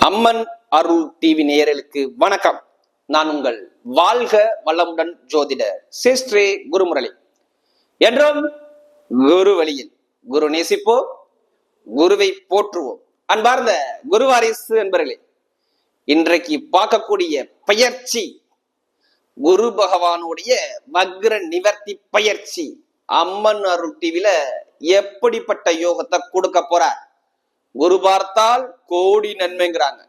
அம்மன் அருள் TV நேயர்களுக்கு வணக்கம். நான் உங்கள் வாழ்க வளமுடன் ஜோதிடர் சிஸ்ரீ குருமுரளி. என்றும் குரு வழியில் குரு நேசிப்போம், குருவை போற்றுவோம். அன்பார்ந்த குருவாரிசு என்பர்களே, இன்றைக்கு பார்க்கக்கூடிய பயிற்சி குரு பகவானுடைய வக்ர நிவர்த்தி பயிற்சி. அம்மன் அருள் டிவில எப்படிப்பட்ட யோகத்தை கொடுக்க போறார்? குரு பார்த்தால் கோடி நன்மைங்கிறாங்க.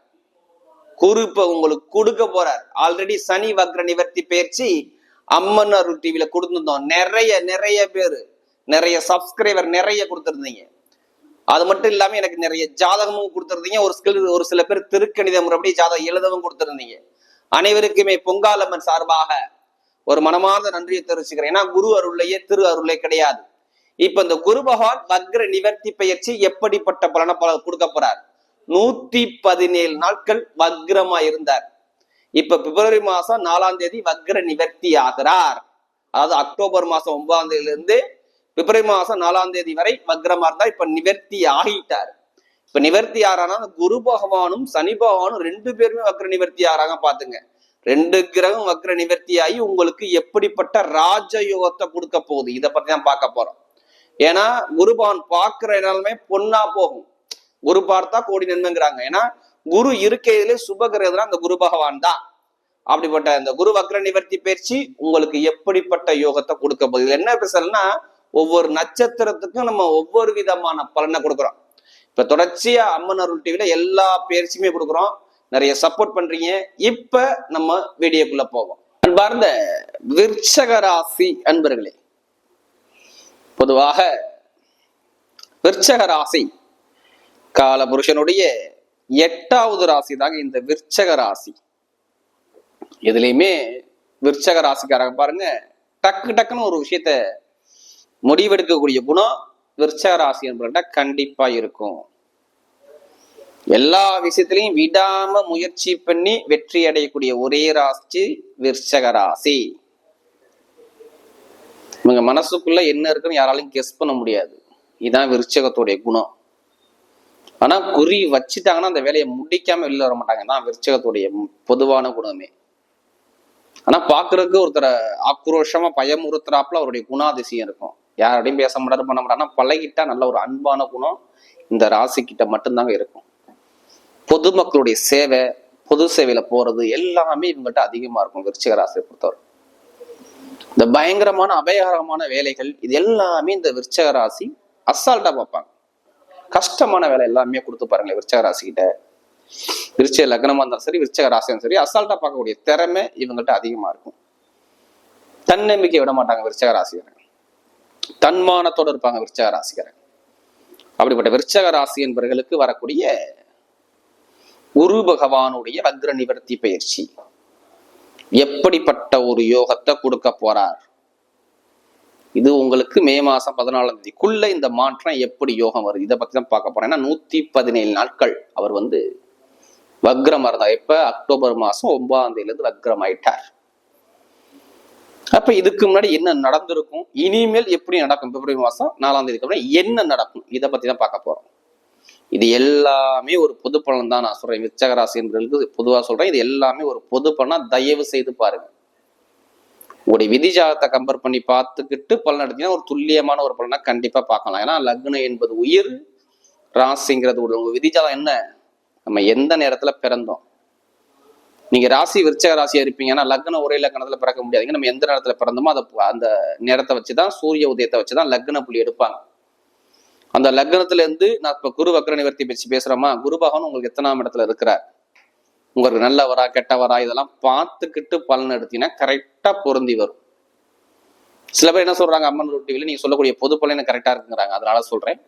குரு இப்ப உங்களுக்கு கொடுக்க போறார். ஆல்ரெடி சனி வக்ர நிவர்த்தி பயிற்சி அம்மன் அருள் டிவில கொடுத்துருந்தோம். நிறைய பேர், நிறைய சப்ஸ்கிரைபர் நிறைய கொடுத்துருந்தீங்க. அது மட்டும் இல்லாம எனக்கு நிறைய ஜாதகமும் கொடுத்துருந்தீங்க. ஒரு சில பேர் திருக்கணித முறைப்படி ஜாதகம் எழுதவும் கொடுத்துருந்தீங்க. அனைவருக்குமே பொங்காலம்மன் சார்பாக ஒரு மனமார்ந்த நன்றியை தெரிவிச்சுக்கிறேன். ஏன்னா குரு அருள்லையே திரு அருளே கிடையாது. இப்ப இந்த குரு பகவான் வக்ர நிவர்த்தி பயிற்சி எப்படிப்பட்ட பலனை கொடுக்க போறார்? 117 நாட்கள் வக்ரமா இருந்தார். இப்ப பிப்ரவரி மாசம் 4ஆம் தேதி வக்ர நிவர்த்தி ஆகிறார். அதாவது அக்டோபர் மாசம் 9ஆம் தேதியிலிருந்து பிப்ரவரி மாசம் 4ஆம் தேதி வரை வக்ரமா இருந்தா இப்ப நிவர்த்தி ஆகிட்டார். இப்ப நிவர்த்தி ஆறானா குரு பகவானும் சனி பகவானும் 2 பேருமே வக்ர நிவர்த்தி ஆறாங்க. பாத்துங்க, 2 கிரகம் வக்ர நிவர்த்தி ஆகி உங்களுக்கு எப்படிப்பட்ட ராஜயோகத்தை கொடுக்க போகுது, இதை பத்தி தான் பார்க்க போறோம். ஏன்னா குரு பகவான் பார்க்கிற இடமே பொண்ணா போகும். குரு பார்த்தா கோடி நன்மைங்கிறாங்க. ஏன்னா குரு இருக்கையிலே சுபகிரகம் அந்த குரு பகவான் தான். அப்படிப்பட்ட இந்த குரு வக்ர நிவர்த்தி பயிற்சி உங்களுக்கு எப்படிப்பட்ட யோகத்தை கொடுக்க போகுது? என்ன பேசலன்னா, ஒவ்வொரு நட்சத்திரத்துக்கும் நம்ம ஒவ்வொரு விதமான பலனை கொடுக்குறோம். இப்ப தொடர்ச்சியா அம்மன் அருள் டிவில எல்லா பயிற்சியுமே கொடுக்குறோம். நிறைய சப்போர்ட் பண்றீங்க. இப்ப நம்ம வீடியோக்குள்ள போவோம். அன்பார்ந்த விருச்சக ராசி அன்பர்களே, பொதுவாக விருச்சக ராசி காலபுருஷனுடைய 8வது ராசி தாங்க இந்த விருச்சக ராசி. இதுலயுமே விருச்சக ராசிக்காரங்க பாருங்க, டக்குன்னு ஒரு விஷயத்த முடிவெடுக்கக்கூடிய குணம் விருச்சக ராசி என்பவர்கிட்ட கண்டிப்பா இருக்கும். எல்லா விஷயத்திலையும் விடாம முயற்சி பண்ணி வெற்றி அடையக்கூடிய ஒரே ராசி விருச்சக ராசி. இவங்க மனசுக்குள்ள என்ன இருக்குன்னு யாராலையும் கெஸ் பண்ண முடியாது. இதுதான் விருச்சகத்துடைய குணம். ஆனா குறி வச்சுட்டாங்கன்னா அந்த வேலையை முடிக்காம வெளில வர மாட்டாங்க. தான் விருச்சகத்துடைய பொதுவான குணமே. ஆனா பாக்குறதுக்கு ஒருத்தரை ஆக்ரோஷமா பயமுறுத்துறாப்புல அவருடைய குணாதிசயம் இருக்கும். யாரோடையும் பேச மாட்டாரு, பண்ண மாட்டாரு. ஆனா பழகிட்டா நல்ல ஒரு அன்பான குணம் இந்த ராசி கிட்ட மட்டும்தாங்க இருக்கும். பொதுமக்களுடைய சேவை, பொது சேவையில போறது எல்லாமே இவங்ககிட்ட அதிகமா இருக்கும். விருச்சிக ராசியை பொறுத்தவரை இந்த பயங்கரமான அபயகரமான வேலைகள் இது எல்லாமே இந்த விருச்சக ராசி அசால்ட்டா பார்ப்பாங்க. கஷ்டமான வேலை எல்லாமே கொடுத்து பாருங்களேன் விருச்சக ராசி கிட்ட. விருச்சிக லக்னமா இருந்தாலும் சரி, விருச்சக ராசியும் சரி, அசால்ட்டா பார்க்கக்கூடிய திறமை இவங்ககிட்ட அதிகமா இருக்கும். தன்னம்பிக்கை விட மாட்டாங்க விருச்சக ராசிக்காரங்க. தன்மானத்தோடு இருப்பாங்க விருச்சக ராசிக்காரங்க. அப்படிப்பட்ட விருச்சக ராசி என்பவர்களுக்கு வரக்கூடிய குரு பகவானுடைய வக்ர நிவர்த்தி பயிற்சி எப்படிப்பட்ட ஒரு யோகத்தை கொடுக்க போறார்? இது உங்களுக்கு மே மாசம் 14ஆம் தேதிக்குள்ள இந்த மாற்றம் எப்படி யோகம் வருது, இதை பத்தி தான் பார்க்க போறேன். ஏன்னா 117 நாட்கள் அவர் வக்ரம் இருந்தார். இப்ப அக்டோபர் மாசம் 9ஆம் தேதியிலிருந்து வக்ரம் ஆயிட்டார். அப்ப இதுக்கு முன்னாடி என்ன நடந்திருக்கும், இனிமேல் எப்படி நடக்கும், பிப்ரவரி மாசம் 4ஆம் தேதிக்கு அப்புறம் என்ன நடக்கும், இதை பத்தி தான் பார்க்க போறோம். இது எல்லாமே ஒரு பொது பலன் தான் நான் சொல்றேன். விருச்சக ராசி என்பவர்களுக்கு பொதுவாக சொல்றேன். இது எல்லாமே ஒரு பொது பலனா தயவு செய்து பாருங்க. உங்களுடைய விதி ஜாதகத்தை கம்பேர் பண்ணி பார்த்துக்கிட்டு பலன் எடுத்தீங்கன்னா ஒரு துல்லியமான ஒரு பலனா கண்டிப்பா பார்க்கலாம். ஏன்னா லக்னம் என்பது உயிர், ராசிங்கிறது உங்க விதி ஜாதகம் என்ன, நம்ம எந்த நேரத்துல பிறந்தோம். நீங்க ராசி விருச்சக ராசியா இருப்பீங்கன்னா லக்னம் ஒரே லக்னத்துல பிறக்க முடியாதுங்க. நம்ம எந்த நேரத்துல பிறந்தோமோ அதை அந்த நேரத்தை வச்சுதான், சூரிய உதயத்தை வச்சுதான் லக்ன புள்ளி எடுப்பாங்க. அந்த லக்னத்துல இருந்து நான் இப்ப குரு வக்ர நிவர்த்தி பற்றி பேசுறோமா, குரு பகவான் உங்களுக்கு எத்தனாம் இடத்துல இருக்கிறார், உங்களுக்கு நல்லவரா கெட்டவரா இதெல்லாம் பார்த்துக்கிட்டு பலன் எடுத்தீங்கன்னா கரெக்டா பொருந்தி வரும். சில பேர் என்ன சொல்றாங்க, அம்மன் டிவில நீங்க சொல்லக்கூடிய பொது பலன் கரெக்டா இருக்குங்கிறாங்க. அதனால சொல்றேன்.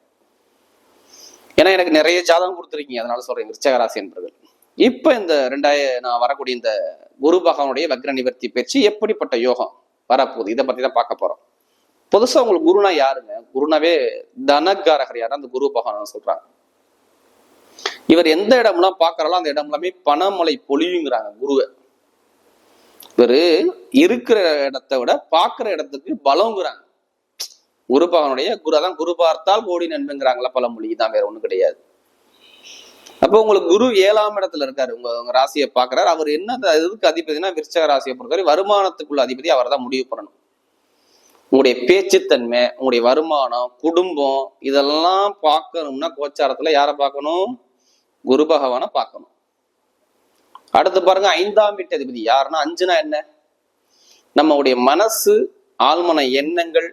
ஏன்னா எனக்கு நிறைய ஜாதகம் கொடுத்துருக்கீங்க, அதனால சொல்றேன். விருச்சக ராசி என்பவர்கள் இப்ப இந்த நான் வரக்கூடிய இந்த குரு பகவானுடைய வக்ர நிவர்த்தி பயிற்சி எப்படிப்பட்ட யோகம் வரப்போகுது, இதை பத்தி தான் பார்க்க போறோம். புதுசா உங்களுக்கு குருனா யாருங்க? குருனாவே தனகாரகர் யாரு? அந்த குரு பகவான் சொல்றாங்க. இவர் எந்த இடம்லாம் பாக்குறாலும் அந்த இடம் எல்லாமே பணமழை பொழியுங்கிறாங்க குருவை. இவரு இருக்கிற இடத்தை விட பாக்குற இடத்துக்கு பலங்கிறாங்க. குரு பகவானுடைய குரு, அதான் குரு பார்த்தால் கோடி நன்மைங்கிறாங்களா பழமொழி தான், வேற ஒண்ணும் கிடையாது. அப்போ உங்களுக்கு குரு 7ஆம் இடத்துல இருக்காரு, உங்க ராசியை பாக்குறாரு. அவர் என்ன இதுக்கு அதிபதினா விருச்சக ராசியை பொறுத்தவரை வருமானத்துக்குள்ள அதிபதி அவர் தான் முடிவு பண்ணணும். உங்களுடைய பேச்சுத்தன்மை, உங்களுடைய வருமானம், குடும்பம் இதெல்லாம் பார்க்கணும்னா கோச்சாரத்துல யாரை பார்க்கணும்? குரு பகவானை பார்க்கணும். அடுத்து பாருங்க 5ஆம் வீட்டு அதிபதி யாருன்னா 5னா என்ன? நம்மளுடைய மனசு, ஆழ்மன எண்ணங்கள்,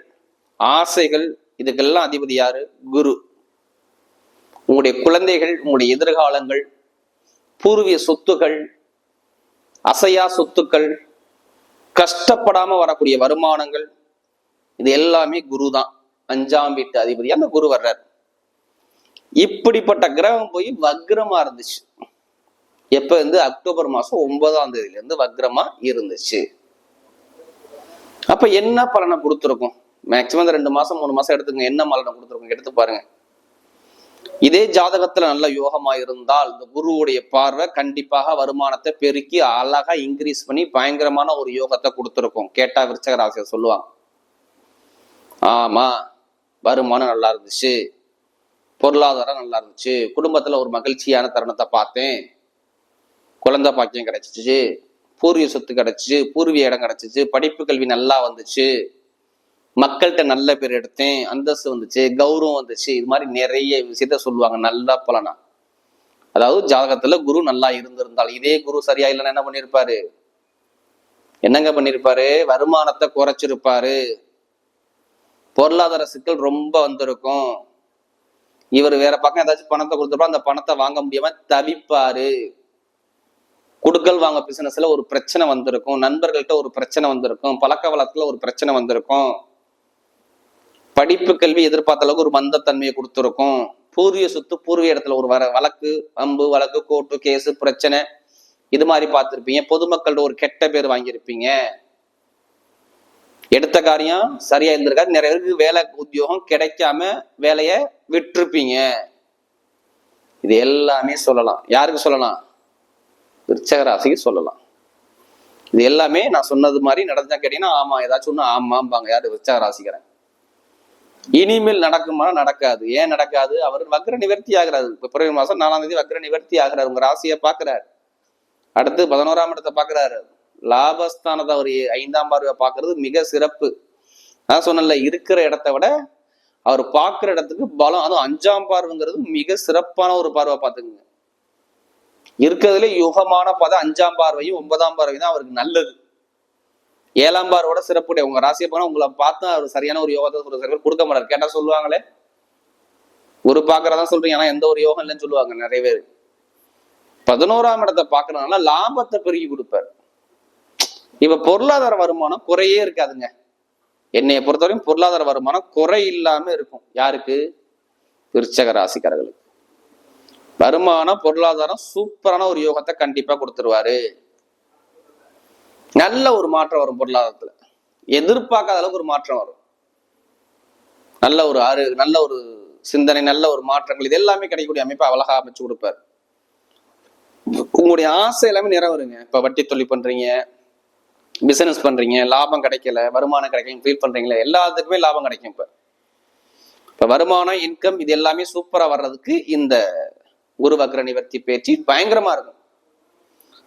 ஆசைகள் இதுக்கெல்லாம் அதிபதி யாரு? குரு. உங்களுடைய குழந்தைகள், உங்களுடைய எதிர்காலங்கள், பூர்வீக சொத்துக்கள், அசையா சொத்துக்கள், கஷ்டப்படாம வரக்கூடிய வருமானங்கள் இது எல்லாமே குரு தான். 5ஆம் வீட்டு அதிபதி அந்த குரு வர்றார். இப்படிப்பட்ட கிரகம் போய் வக்ரமா இருந்துச்சு. எப்ப இருந்து? அக்டோபர் மாசம் 9ஆம் தேதியில இருந்து வக்ரமா இருந்துச்சு. அப்ப என்ன பலனை கொடுத்துருக்கும்? மேக்சிமம் 2 மாசம் 3 மாசம் எடுத்துங்க. என்ன பலனை கொடுத்துருக்கும் எடுத்து பாருங்க. இதே ஜாதகத்துல நல்ல யோகமா இருந்தால் இந்த குருவுடைய பார்வை கண்டிப்பாக வருமானத்தை பெருக்கி அழகா இன்க்ரீஸ் பண்ணி பயங்கரமான ஒரு யோகத்தை கொடுத்துருக்கும். கேட்டா விருச்சக ராசியை சொல்லுவாங்க, ஆமா வருமானம் நல்லா இருந்துச்சு, பொருளாதாரம் நல்லா இருந்துச்சு, குடும்பத்துல ஒரு மகிழ்ச்சியான தருணத்தை பார்த்தேன், குழந்தை பாக்கியம் கிடைச்சிச்சு, பூர்வீக சொத்து கிடைச்சிச்சு, பூர்வீக இடம் கிடைச்சிச்சு, படிப்பு கல்வி நல்லா வந்துச்சு, மக்கள்கிட்ட நல்ல பேர் எடுத்தேன், அந்தஸ்து வந்துச்சு, கௌரவம் வந்துச்சு. இது மாதிரி நிறைய விஷயத்த சொல்லுவாங்க நல்ல பலனா. அதாவது ஜாதகத்துல குரு நல்லா இருந்திருந்தால், இதே குரு சரியா இல்லைன்னா என்ன பண்ணிருப்பாரு? என்னங்க பண்ணிருப்பாரு? வருமானத்தை குறைச்சிருப்பாரு, பொருளாதார சிக்கல் ரொம்ப வந்திருக்கும், இவர் வேற பக்கம் ஏதாச்சும் பணத்தை கொடுத்துருப்பா, அந்த பணத்தை வாங்க முடியாம தவிப்பாரு, குடுக்கல் வாங்க பிசினஸ்ல ஒரு பிரச்சனை வந்திருக்கும், நண்பர்கள்ட்ட ஒரு பிரச்சனை வந்திருக்கும், பழக்க வழக்கத்துல ஒரு பிரச்சனை வந்திருக்கும், படிப்பு கல்வி எதிர்பார்த்த அளவுக்கு ஒரு மந்தத்தன்மையை கொடுத்துருக்கும், பூர்வீக சொத்து பூர்வீக இடத்துல ஒரு வழக்கு, அம்பு வழக்கு, கோர்ட்டு கேஸு பிரச்சனை இது மாதிரி பார்த்திருப்பீங்க. பொதுமக்கள்கிட்ட ஒரு கெட்ட பேர் வாங்கியிருப்பீங்க, எடுத்த காரியம் சரியா இருந்திருக்காது, நிறைய பேருக்கு வேலை உத்தியோகம் கிடைக்காம வேலையை விட்டுருப்பீங்க. இது எல்லாமே சொல்லலாம். யாருக்கு சொல்லலாம்? விருச்சக ராசிக்கு சொல்லலாம். இது எல்லாமே நான் சொன்னது மாதிரி நடந்தா கேட்டீங்கன்னா ஆமா, ஏதாச்சும் ஒண்ணு ஆமாம்பாங்க. யாரு? விருச்சக ராசிக்கிறேன். இனிமேல் நடக்குமா? நடக்காது. ஏன் நடக்காது? அவர் வக்ர நிவர்த்தி ஆகிறாரு. பிப்ரவரி மாசம் 4ஆம் தேதி வக்ர நிவர்த்தி ஆகிறாரு. உங்க ராசியை பாக்குறாரு. அடுத்து 11ஆம் இடத்தை பாக்குறாரு. லாபஸ்தானத்தை அவர் 5ஆம் பார்வையை பாக்குறது மிக சிறப்பு. நான் சொன்னல, இருக்கிற இடத்தை விட அவர் பாக்குற இடத்துக்கு பலம். அதுவும் 5ஆம் பார்வைங்கிறது மிக சிறப்பான ஒரு பார்வை. பாத்துக்குங்க, இருக்கிறதுல யுகமான பார்வை 5ஆம் பார்வையும் 9ஆம் பார்வையும் தான் அவருக்கு நல்லது. 7ஆம் பார்வோட சிறப்புடைய உங்க ராசியை போனா உங்களை பார்த்தா அவர் சரியான ஒரு யோகத்தை ஒரு சில பேர் கொடுக்க மாட்டார். கேட்டா சொல்லுவாங்களே, ஒரு பாக்குறதான் சொல்றீங்க, ஆனா எந்த ஒரு யோகம் இல்லைன்னு சொல்லுவாங்க நிறைய பேர். 11ஆம் இடத்தை பாக்குறதுனால லாபத்தை பெருகி கொடுப்பார். இப்ப பொருளாதார வருமானம் குறையே இருக்காதுங்க. என்னைய பொறுத்தவரையும் பொருளாதார வருமானம் குறை இல்லாம இருக்கும். யாருக்கு? விருச்சக ராசிக்காரர்களுக்கு வருமானம் பொருளாதாரம் சூப்பரான ஒரு யோகத்தை கண்டிப்பா கொடுத்துருவாரு. நல்ல ஒரு மாற்றம் வரும். பொருளாதாரத்துல எதிர்பார்க்காத அளவுக்கு ஒரு மாற்றம் வரும். நல்ல ஒரு சிந்தனை, நல்ல ஒரு மாற்றங்கள், இது எல்லாமே கிடைக்கக்கூடிய அமைப்பை அழகா அமைச்சு கொடுப்பார். உங்களுடைய ஆசை எல்லாமே நிறைவேறுங்க. இப்ப வட்டி தொழில் பண்றீங்க, பிசினஸ் பண்றீங்க, லாபம் கிடைக்கல, வருமானம் கிடைக்கல ஃபீல் பண்றீங்களா, எல்லாத்துக்குமே லாபம் கிடைக்கும். இப்ப வருமானம், இன்கம் இது எல்லாமே சூப்பரா வர்றதுக்கு இந்த குரு வக்ர நிவர்த்தி பேச்சு பயங்கரமா இருக்கும்.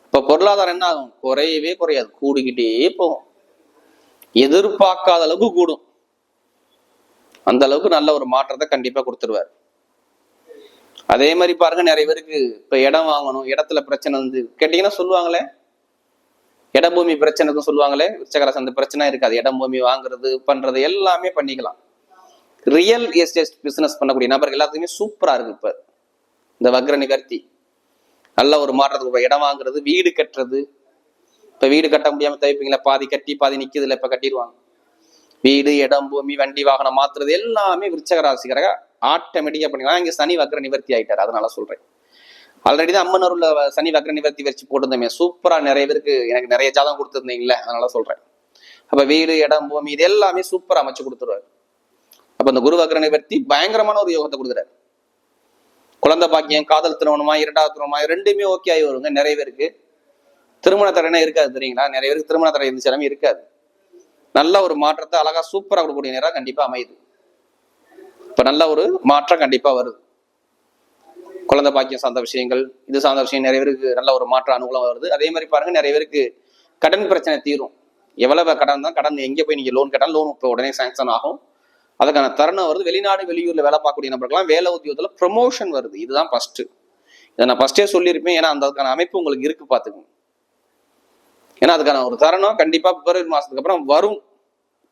இப்ப பொருளாதாரம் என்ன ஆகும்? குறையவே குறையாது, கூடிக்கிட்டே போகும். எதிர்பார்க்காத அளவுக்கு கூடும். அந்த அளவுக்கு நல்ல ஒரு மாற்றத்தை கண்டிப்பா கொடுத்துருவார். அதே மாதிரி பாருங்க, நிறைய பேருக்கு இப்ப இடம் வாங்கணும், இடத்துல பிரச்சனை வந்து கேட்டீங்கன்னா சொல்லுவாங்களே, இடம் பூமி பிரச்சனைக்கும் சொல்லுவாங்களே. விருச்சகராசி அந்த பிரச்சனை இருக்காது. இடம் பூமி வாங்குறது பண்றது எல்லாமே பண்ணிக்கலாம். ரியல் எஸ்டேட் பிசினஸ் பண்ணக்கூடிய நபர்கள் எல்லாத்துக்குமே சூப்பரா இருக்கு. இப்ப இந்த வக்ர நிவர்த்தி நல்ல ஒரு மாற்றத்துக்கு. இடம் வாங்குறது, வீடு கட்டுறது. இப்ப வீடு கட்ட முடியாம தவிப்பீங்களா, பாதி கட்டி பாதி நிக்குதுல, இப்ப கட்டிடுவாங்க. வீடு, இடம், பூமி, வண்டி, வாகனம் மாத்துறது எல்லாமே விருச்சக ராசிக்காரங்க ஆட்டோமேட்டிக்கா பண்ணிக்கலாம். இங்க சனி வக்ர நிவர்த்தி ஆயிட்டாரு, அதனால சொல்றேன். ஆல்ரெடி தான் அம்மன் அருள்ல சனி வக்ர நிவர்த்தி வச்சு போட்டிருந்தோமே, சூப்பரா நிறைய பேருக்கு எனக்கு நிறைய ஜாதகம் கொடுத்துருந்தீங்களே, அதனால சொல்றேன். அப்ப வீடு, இடம், பூமி இது எல்லாமே சூப்பரா அமைச்சு கொடுத்துருவாரு. அப்ப இந்த குரு வக்ர நிவர்த்தி பயங்கரமான ஒரு யோகத்தை கொடுக்குறாரு. குழந்தை பாக்கியம், காதல் திருமணமா, 2வது திருமணமா, ரெண்டுமே ஓகே ஆகி வருங்க. நிறைய பேருக்கு திருமண தடைனா இருக்காது தெரியுங்களா. நிறைய பேருக்கு திருமண தடை இருந்துச்சாலுமே இருக்காது. நல்ல ஒரு மாற்றத்தை அழகா சூப்பரா கொடுக்கக்கூடிய நேரம் கண்டிப்பா அமையுது. இப்ப நல்ல ஒரு மாற்றம் கண்டிப்பா வருது. குழந்தை பாக்கியம் சார்ந்த விஷயங்கள், இது சார்ந்த விஷயம் நிறைய பேருக்கு நல்ல ஒரு மாற்ற அனுகூலம் வருது. அதே மாதிரி பாருங்க, நிறைய பேருக்கு கடன் பிரச்சனை தீரும். எவ்வளவு கடன் தான், கடன் எங்கே போய் நீங்க லோன் கேட்டாலும் லோன் இப்போ உடனே சாங்ஷன் ஆகும். அதுக்கான தருணம் வருது. வெளிநாடு வெளியூர்ல வேலை பார்க்கக்கூடிய நபர்கள்லாம் வேலை உத்தியோகத்துல ப்ரொமோஷன் வருது. இதுதான் ஃபர்ஸ்ட். இதை நான் ஃபர்ஸ்டே சொல்லியிருப்பேன். ஏன்னா அதுக்கான அமைப்பு உங்களுக்கு இருக்கு, பாத்துக்கோங்க. ஏன்னா அதுக்கான ஒரு தருணம் கண்டிப்பா பிப்ரவரி மாசத்துக்கு அப்புறம் வரும்.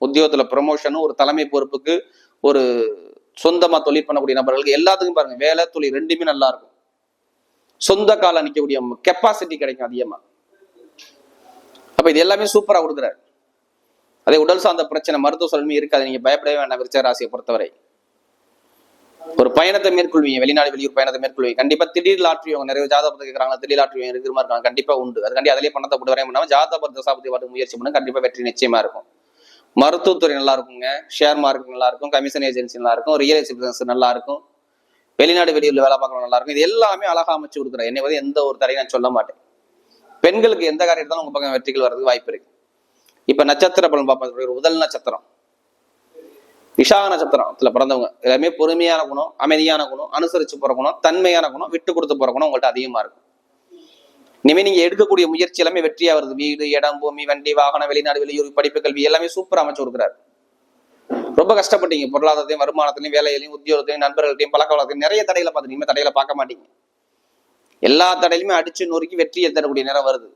உத்தியோகத்துல ப்ரொமோஷனும், ஒரு தலைமை பொறுப்புக்கு, ஒரு சொந்தமா தொழில் பண்ணக்கூடிய நபர்களுக்கு எல்லாத்துக்கும் பாருங்க, வேலை தொழில் ரெண்டுமே நல்லா இருக்கும். சொந்த கால நிற்கக்கூடிய கெப்பாசிட்டி கிடைக்கும் அதிகமா. அப்ப இது எல்லாமே சூப்பரா கொடுக்குறாரு. அதே உடல் சார்ந்த பிரச்சனை, மருத்துவ சொல்லுமே இருக்காது. நீங்க பயப்படவே வேண்டாம். விருச்சிக ராசியை பொறுத்தவரை ஒரு பயணத்தை மேற்கொள்வீங்க, வெளிநாடு வெளியூர் பயணத்தை மேற்கொள்வீங்க. கண்டிப்பா திடீர் லாட்ரி நிறைய ஜாதகத்தை கேட்கறாங்க, திடீர் லாட்ரி இருக்கிற மாதிரி இருக்காங்க, கண்டிப்பா உண்டு. அதுக்காண்டி அதிலே பணத்தை போட்டு வரையும் பண்ணாம ஜாதக தசாபதி பார்த்து முயற்சி பண்ண கண்டிப்பா வெற்றி நிச்சயமா இருக்கும். மருத்துவத்துறை நல்லா இருக்குங்க, ஷேர் மார்க்கெட் நல்லா இருக்கும், கமிஷன் ஏஜென்சி நல்லா இருக்கும், ரியல் எஸ்டேட் பிசினஸ் நல்லா இருக்கும், வெளிநாடு வெளியூர்ல வேலை பார்க்கணும் நல்லா இருக்கும். இது எல்லாமே அழகா அமைச்சு கொடுக்குறேன். என்னை வந்து எந்த ஒரு தடையும் நான் சொல்ல மாட்டேன். பெண்களுக்கு எந்த காரியம் எடுத்தாலும் உங்க பக்கம் வெற்றிகள் வர்றதுக்கு வாய்ப்பு இருக்கு. இப்ப நட்சத்திர பலன் பார்ப்பது, முதல் நட்சத்திரம் விஷாக நட்சத்திரத்துல பிறந்தவங்க எல்லாமே பொறுமையான குணம், அமைதியான குணம், அனுசரிச்சு போற குணம், தன்மையான குணம், விட்டு கொடுத்து போற குணம் உங்கள்கிட்ட அதிகமா இருக்கும். இனிமே நீங்க எடுக்கக்கூடிய முயற்சி எல்லாமே வெற்றியா வருது. வீடு, இடம், பூமி, வண்டி, வாகனம், வெளிநாடு வெளியூர், படிப்பு, கல்வி எல்லாமே சூப்பரா அமைச்சு கொடுக்குறாரு. ரொம்ப கஷ்டப்பட்டீங்க பொருளாதாரத்தையும், வருமானத்திலையும், வேலையிலையும், உத்தியோகத்தையும், நண்பர்களையும், பழக்க வழக்கத்தையும் நிறைய தடைகளை பார்த்து இனிமே தடைகளை பார்க்க மாட்டீங்க. எல்லா தடையிலுமே அடிச்சு நொறுக்கி வெற்றியை தரக்கூடிய நேரம் வருது.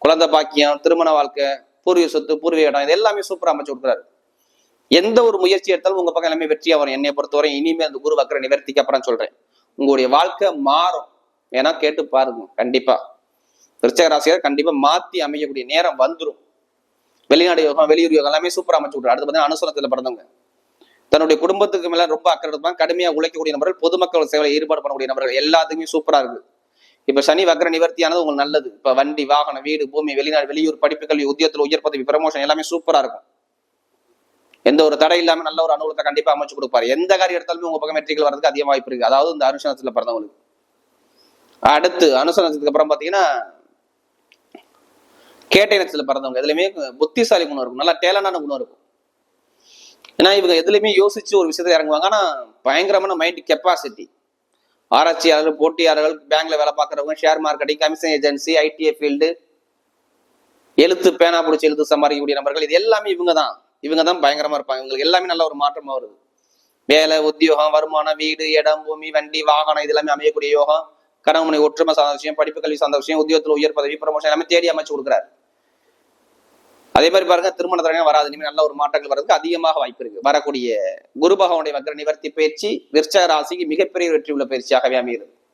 குழந்தை பாக்கியம், திருமண வாழ்க்கை, பூர்வீக சொத்து, பூர்வீக இடம், இது எல்லாமே சூப்பரா அமைச்சு கொடுக்குறாரு. எந்த ஒரு முயற்சி எடுத்தாலும் உங்க பக்கம் எல்லாமே வெற்றியா வரும். என்னை பொறுத்தவரை இனிமே அந்த குரு வக்கர நிவர்த்திக்கு அப்புறம் சொல்றேன், உங்களுடைய வாழ்க்கை மாறும். ஏன்னா கேட்டு பாருங்க, கண்டிப்பா விருச்சிக ராசியார் கண்டிப்பா மாத்தி அமைக்கக்கூடிய நேரம் வந்துடும். வெளிநாடு யோகம், வெளியூர் யோகம் எல்லாமே சூப்பரா அமைச்சு விட்ரு. அடுத்து பார்த்தீங்கன்னா அனுசரணத்துல பிறந்தவங்க தன்னுடைய குடும்பத்துக்கு மேல ரொம்ப அக்கறை எடுப்பாங்க, கடுமையா உழைக்கக்கூடிய நபர்கள், பொதுமக்கள் சேவையில் ஈடுபாடு பண்ணக்கூடிய நபர்கள் எல்லாத்துக்குமே சூப்பரா இருக்கு. இப்ப சனி வக்கர நிவர்த்தியானது உங்களுக்கு நல்லது. இப்ப வண்டி, வாகனம், வீடு, பூமி, வெளிநாடு வெளியூர், படிப்பு, கல்வி, உத்தியோகத்துல உயர் பதவி, ப்ரமோஷன் எல்லாமே சூப்பரா இருக்கும். எந்த ஒரு தடை இல்லாம நல்ல ஒரு அனுகூலத்தை கண்டிப்பா அமைச்சு கொடுப்பாரு. எந்த காரியம் எடுத்தாலுமே உங்க பக்கம் வெற்றிகள் வர்றதுக்கு அதிக வாய்ப்பு இருக்கு. அதாவது இந்த அனுசரணத்துல பிறந்தவங்களுக்கு. அடுத்து அனுசரணத்துக்கு அப்புறம் பாத்தீங்கன்னா கேட்டை நட்சத்திரத்துல பிறந்தவங்க எதுலையுமே புத்திசாலி குணம் இருக்கும், நல்லா டேலண்டான குணம் இருக்கும். ஏன்னா இவங்க எதுலையுமே யோசிச்சு ஒரு விஷயத்தை இறங்குவாங்க. ஆனா பயங்கரமான மைண்ட் கெப்பாசிட்டி. ஆராய்ச்சியாளர்கள், போட்டியாளர்கள், பேங்க்ல வேலை பார்க்கறவங்க, share marketing, commission agency, ITI field, எழுத்து, பேனா பிடிச்சி எழுத்து சம்பாதிக்கக்கூடிய நபர்கள், இது எல்லாமே இவங்க தான் பயங்கரமா இருப்பாங்க. இவங்களுக்கு எல்லாமே நல்ல ஒரு மாற்றமா வருது. வேலை, உத்தியோகம், வருமானம், வீடு, இடம், பூமி, வண்டி, வாகனம், இது எல்லாமே அமையக்கூடிய யோகம். கணவனை ஒற்றுமை சார்ந்த விஷயம், படிப்பு, கல்வி சார்ந்த விஷயம், உத்தியோகத்துல உயர் பதவி, ப்ரமோஷன் எல்லாமே தேடி அமைச்சு கொடுக்குறாரு. அதே மாதிரி பாருங்க, திருமண தடவை வராது. இனிமேல் நல்ல ஒரு மாற்றங்கள் வர்றதுக்கு அதிகமாக வாய்ப்பு இருக்கு. வரக்கூடிய குரு பகவானுடைய வக்ர நிவர்த்தி பயிற்சி விருச்சிக ராசிக்கு மிகப்பெரிய வெற்றி உள்ள பயிற்சியாகவே அமைகிறது.